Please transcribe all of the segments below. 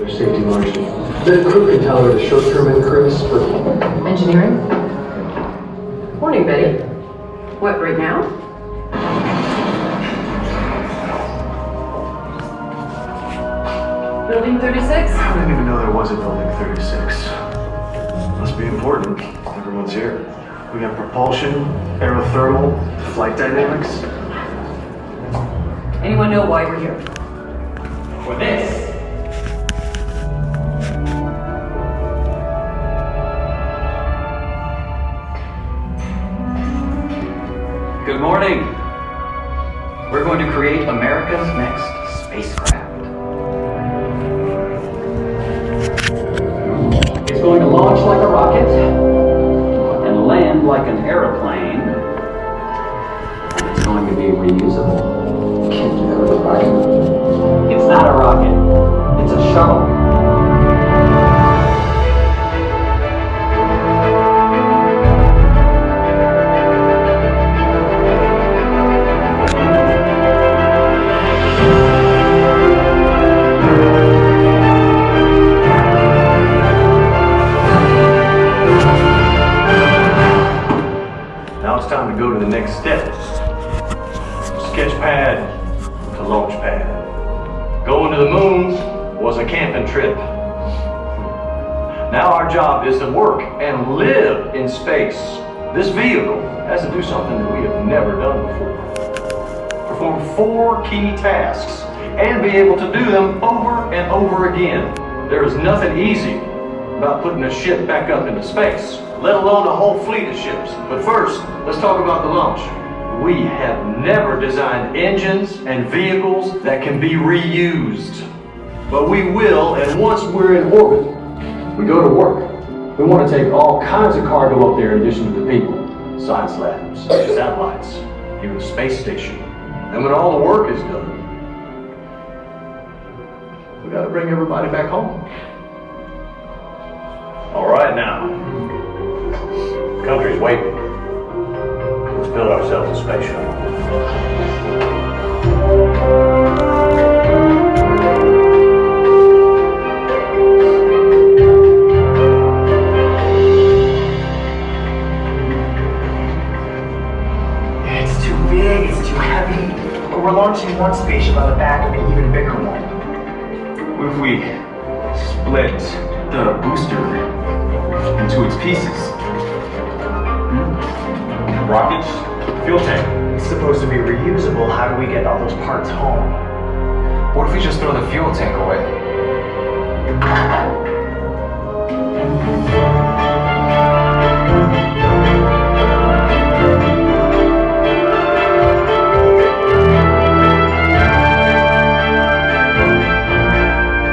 Safety margin. The crew can tolerate a short-term increase, but... Engineering? Morning, Betty. What, right now? Building 36? I didn't even know there was a building 36. Must be important. Everyone's here. We got propulsion, aerothermal, flight dynamics. Anyone know why we're here? For this. Good morning. We're going to create America's next spacecraft. It's going to launch like a rocket and land like an airplane. And it's going to be reusable. Can't do that with a rocket. It's not a rocket. It's a shuttle. Now it's time to go to the next step. Sketch pad to launch pad. Going to the moon was a camping trip. Now our job is to work and live in space. This vehicle has to do something that we have never done before. Perform 4 key tasks and be able to do them over and over again. There is nothing easy about putting a ship back up into space, let alone a whole fleet of ships. But first, let's talk about the launch. We have never designed engines and vehicles that can be reused. But we will, and once we're in orbit, we go to work. We want to take all kinds of cargo up there in addition to the people. Science labs, satellites, even a space station. And when all the work is done, we gotta bring everybody back home. All right now, the country's waiting. Let's build ourselves a space shuttle. It's too big, it's too heavy. But we're launching one spaceship on the back of an even bigger one. What if we split the booster into its pieces? Rockets, fuel tank. It's supposed to be reusable. How do we get all those parts home? What if we just throw the fuel tank away?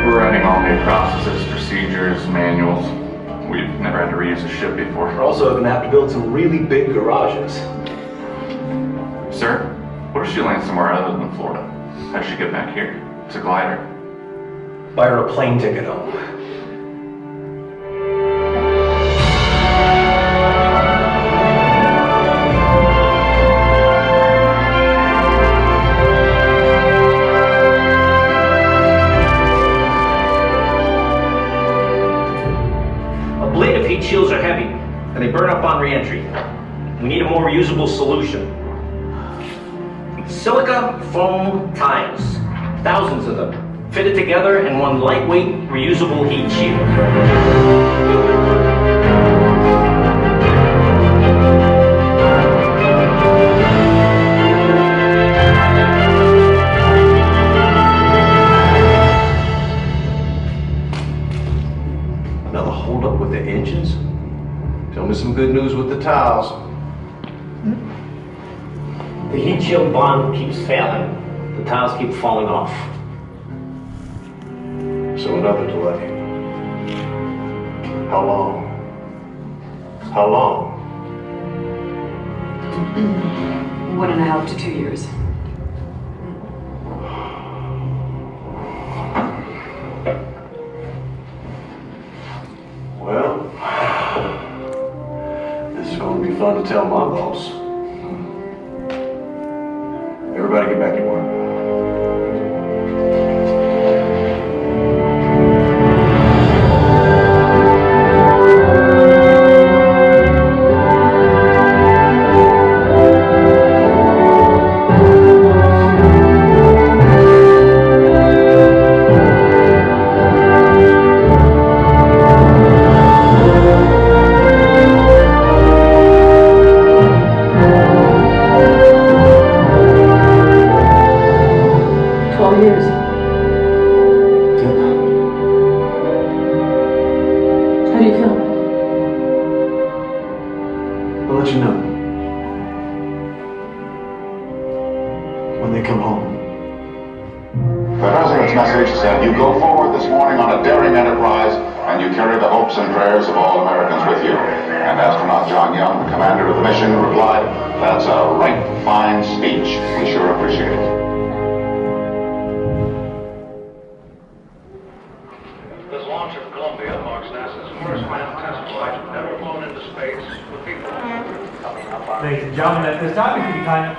We're running all new processes, procedures, manuals. We've never had to reuse a ship before. We're also going to have to build some really big garages. Sir, what if she lands somewhere other than Florida? How does she get back here? It's a glider. Buy her a plane ticket home. re-entry. We need a more reusable solution. Silica foam tiles. Thousands of them. Fitted together in one lightweight, reusable heat shield. Another holdup with the engines? Tell me some good news with the tiles. The heat shield bond keeps failing. The tiles keep falling off. So another delay. How long? How long? 1.5 to 2 years. Well, this is going to be fun to tell my boss. Everybody get back to work. I'll let you know when they come home. The President's message said, "You go forward this morning on a daring enterprise, and you carry the hopes and prayers of all Americans with you." And astronaut John Young, the commander of the mission, replied, "That's a right fine speech. We sure appreciate it." This launch of Columbia marks NASA's first manned test flight ever flown into space with people coming up on. Ladies and gentlemen, at this time, if you can kind of...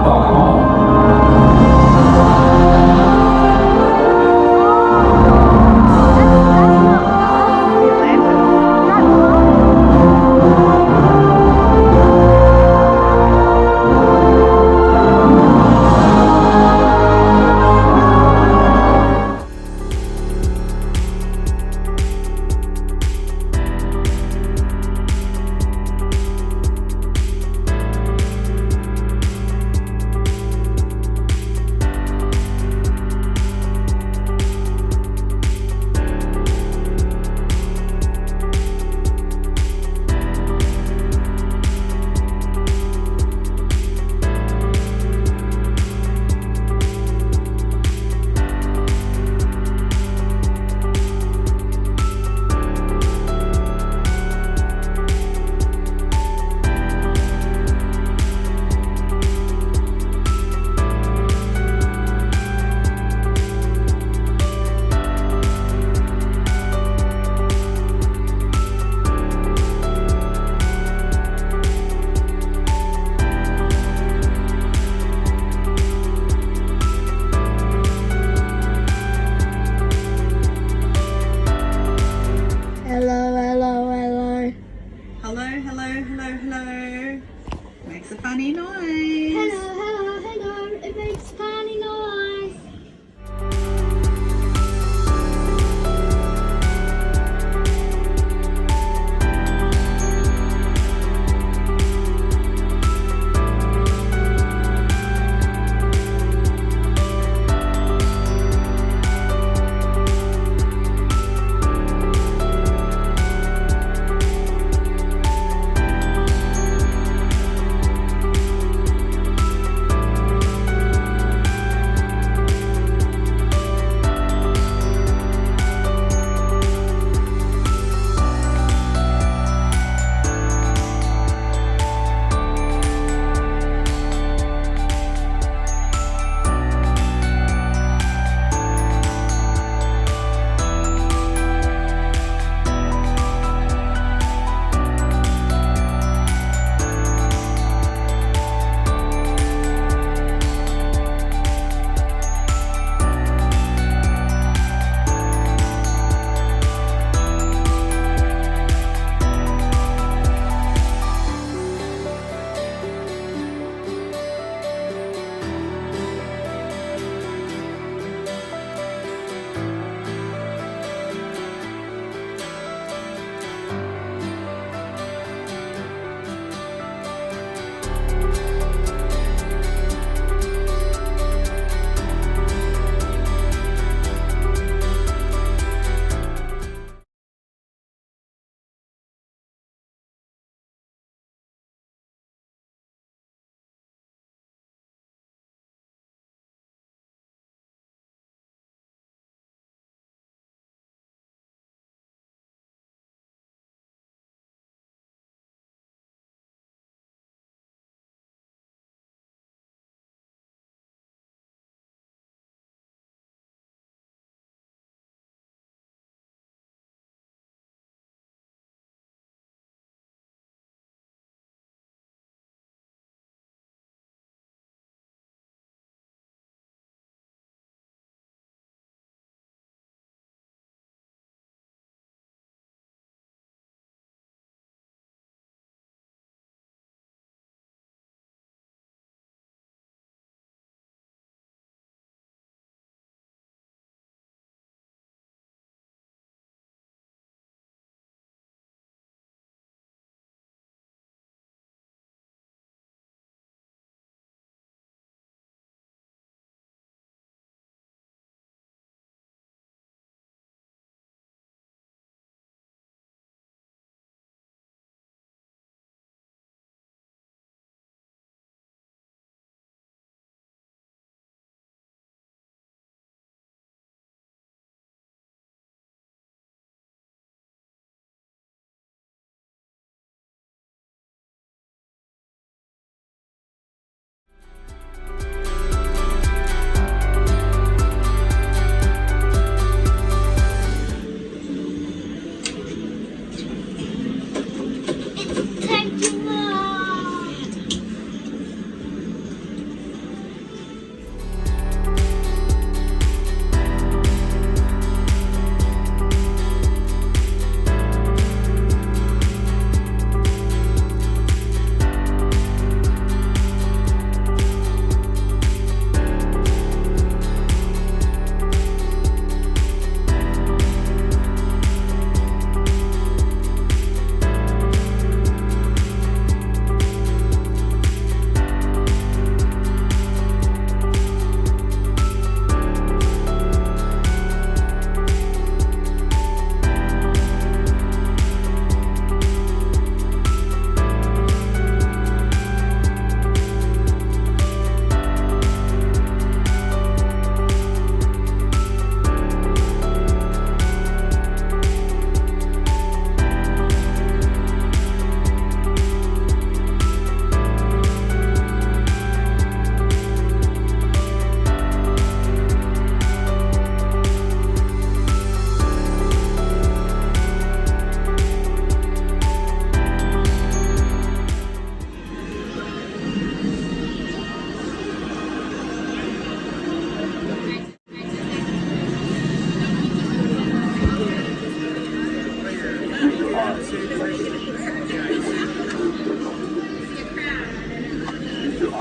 Welcome home. Hello. Makes a funny noise. Hello. It makes funny noise.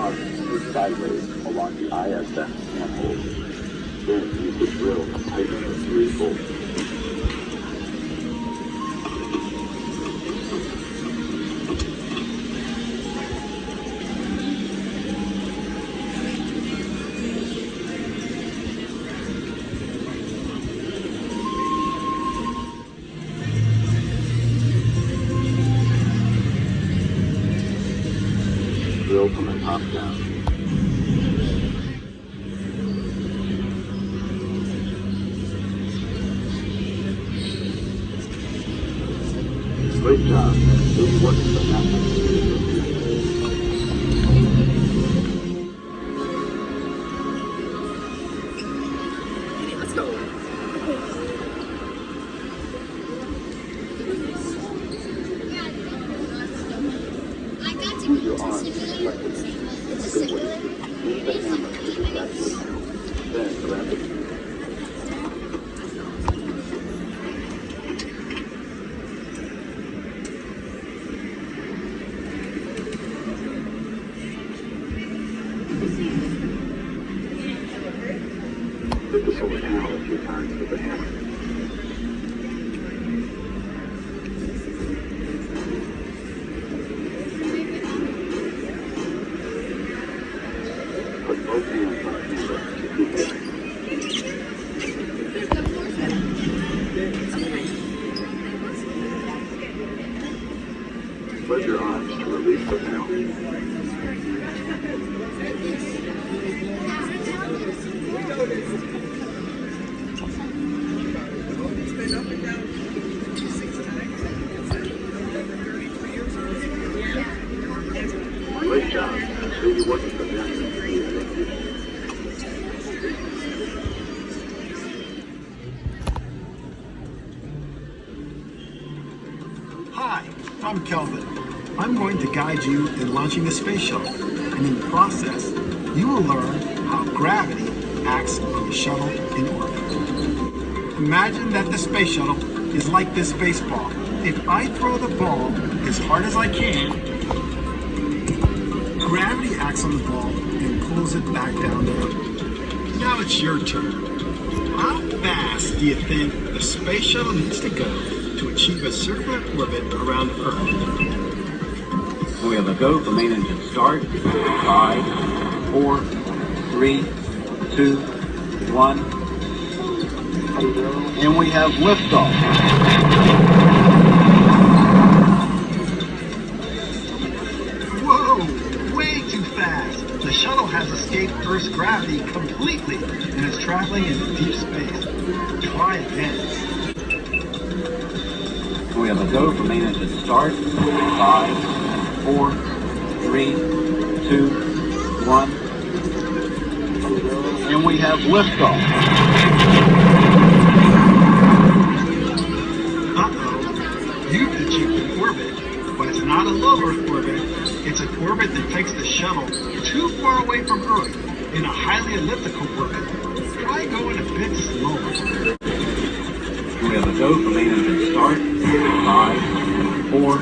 rod moves sideways along the ISS handhold. Then use the drill to tighten the 3 bolts. Drill from the top down. Great job. Good work in the map. Let's go. Use your arms to select the mission. Good way. Use the hammer to distract the panel. Then grab the hit the solar panel a few times with the hammer. Put both hands on the handle to keep it. Spread your arms to release the panel. Great job. So you're working for them. Hi, I'm Kelvin. I'm going to guide you in launching the space shuttle, and in the process, you will learn how gravity acts on the shuttle in orbit. Imagine that the space shuttle is like this baseball. If I throw the ball as hard as I can, gravity acts on the ball and pulls it back down the road. Now it's your turn. How fast do you think the space shuttle needs to go to achieve a circular orbit around Earth? We have a go for main engine start. 5, 4, 3, 2, 1. And we have liftoff. Whoa, way too fast. The shuttle has escaped Earth's gravity completely and is traveling into deep space. Try again. We have a go for main engine start. 5, 4, 3, 2, 1. And we have liftoff. Uh-oh. You've achieved an orbit, but it's not a low Earth orbit. It's an orbit that takes the shuttle too far away from Earth in a highly elliptical orbit. Try going a bit slower. We have a go for main engine start. 5, 4,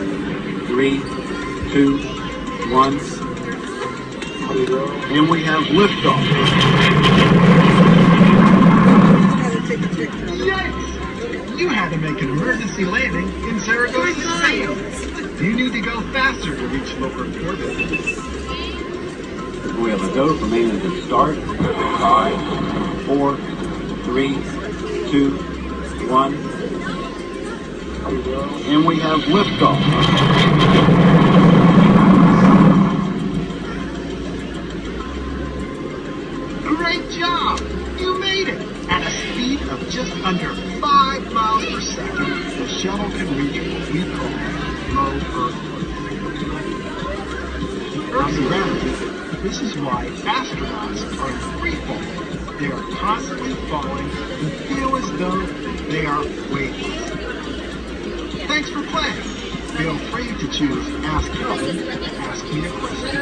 3, 2, 1. And we have liftoff. Yikes! You had to make an emergency landing in Zaragoza, Spain. You need to go faster to reach low Earth orbit. We have a go for main engine start. 5, 4, 3, 2, 1. And we have liftoff. Great job! You made it! At a speed of just under 5 miles per second, the shuttle can reach what we call low Earth orbit. Earth's gravity, this is why astronauts are in free fall. They are constantly falling and feel as though they are weightless. Thanks for playing. Feel free to choose Ask Kelvin, Ask Me a Question.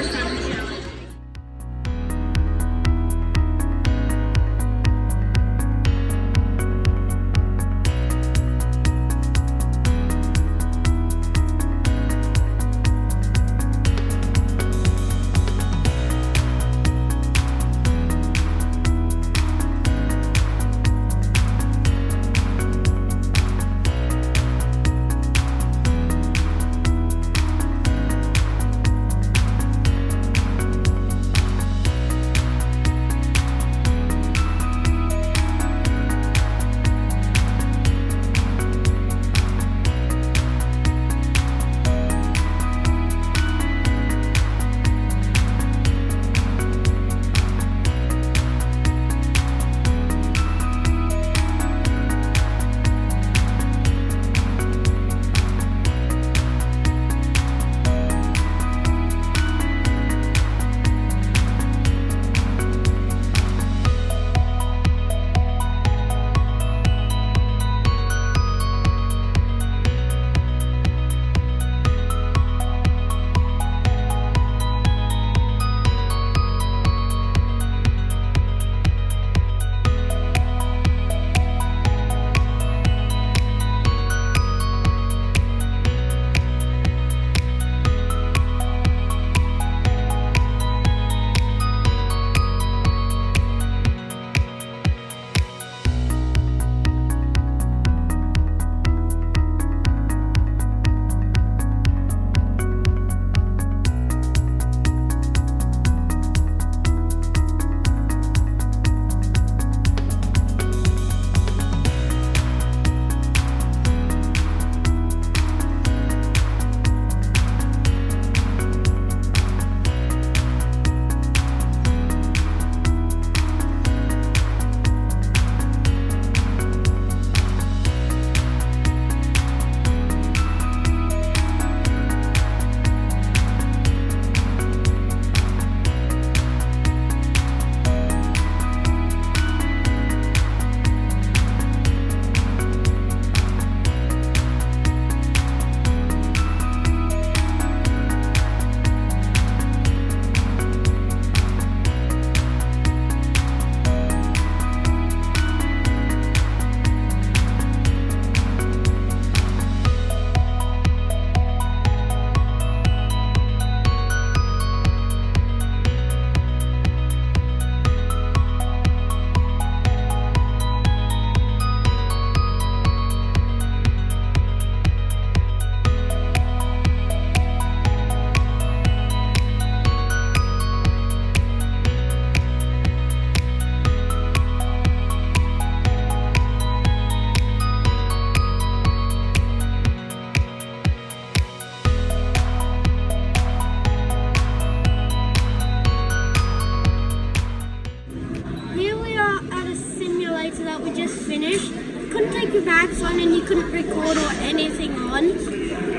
max on and you couldn't record or anything on.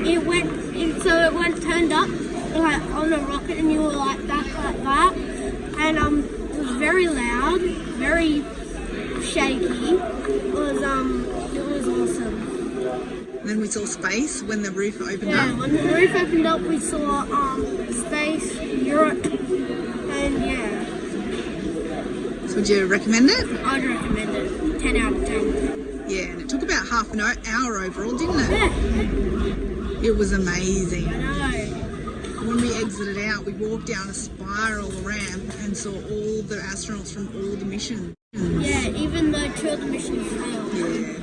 It went, turned up like on a rocket, and you were like that, and it was very loud, very shaky. It was awesome. And then we saw space when the roof opened up. Yeah, when the roof opened up, we saw space, Europe, and yeah. So would you recommend it? I'd recommend it. 10 out of 10. Yeah, and it took about half an hour overall, didn't it? Yeah. It was amazing. I know. When we exited out, we walked down a spiral ramp and saw all the astronauts from all the missions. Yeah, even though 2 of the missions failed. Yeah.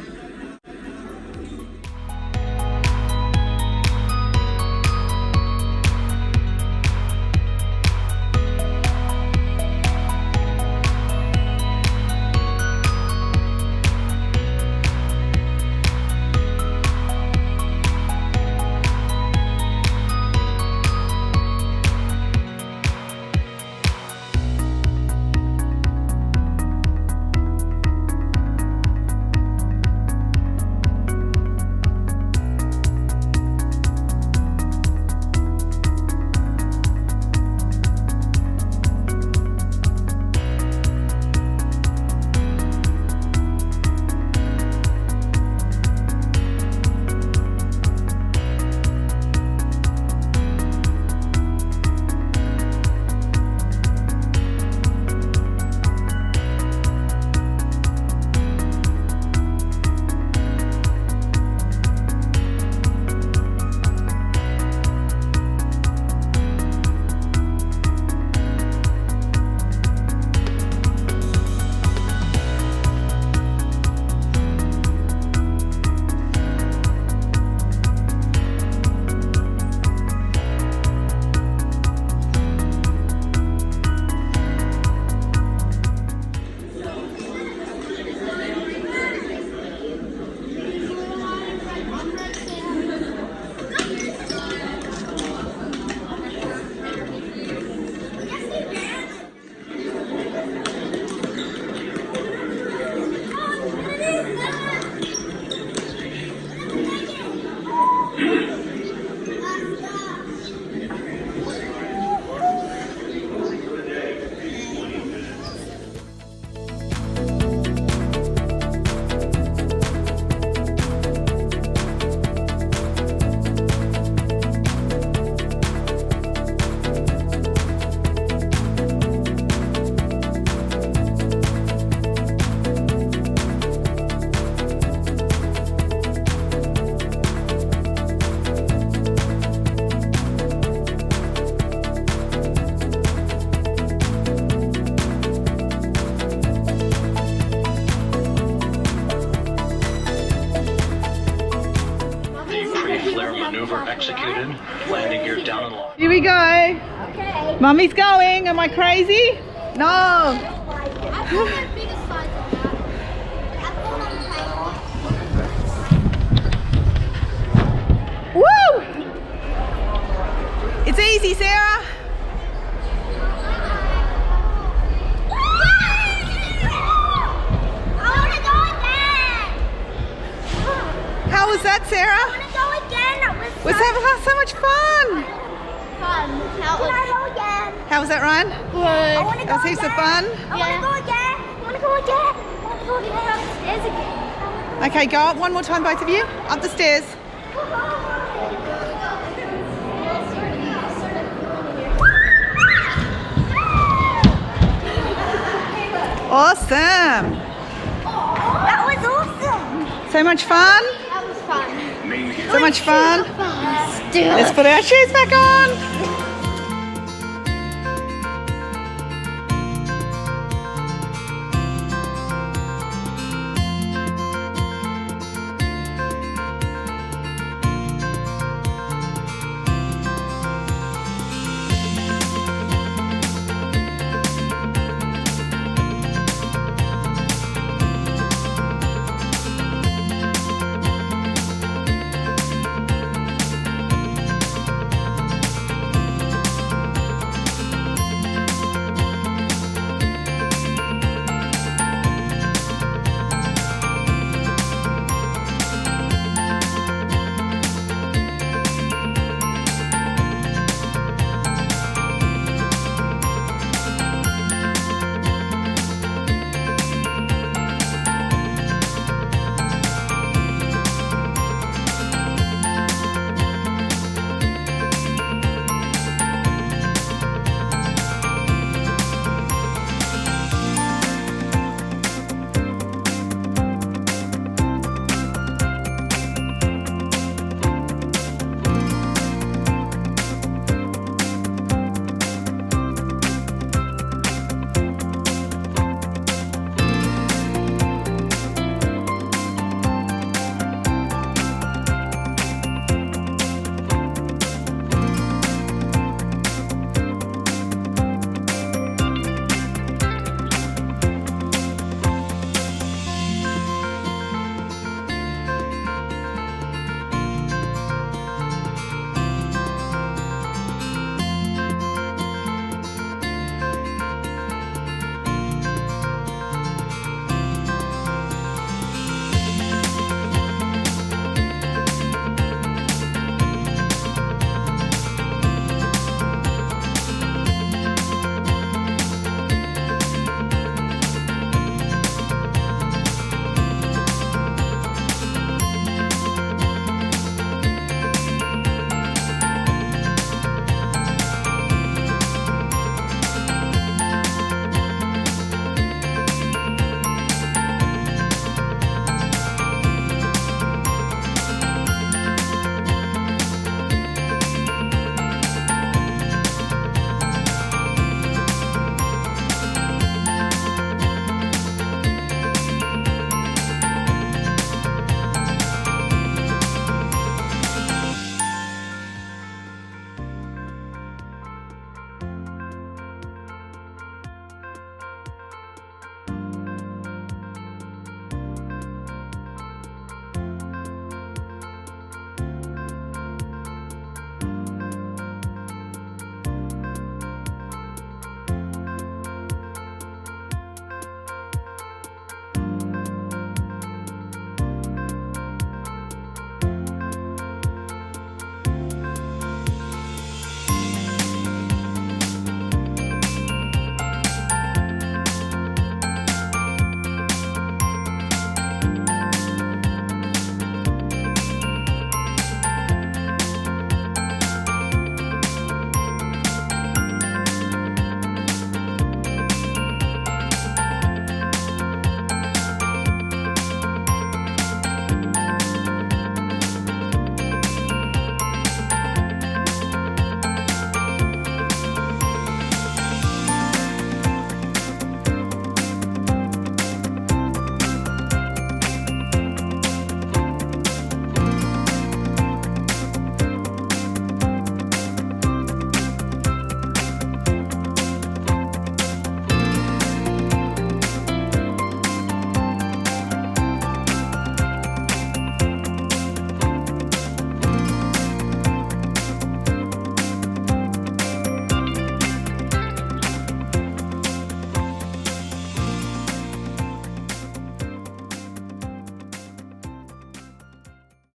Executed, landing gear down and locked. Here we go. Okay. Mummy's going. Am I crazy? No. Woo! It's easy, Sarah. How was that, Sarah? Was that so much fun? How was that, Ryan? Good. That was heaps of fun. I want to go again. I want to go upstairs again. Okay, go up one more time, both of you. Up the stairs. Awesome. That was awesome. So much fun. That was fun. So much fun. Still. Let's put our shoes back on.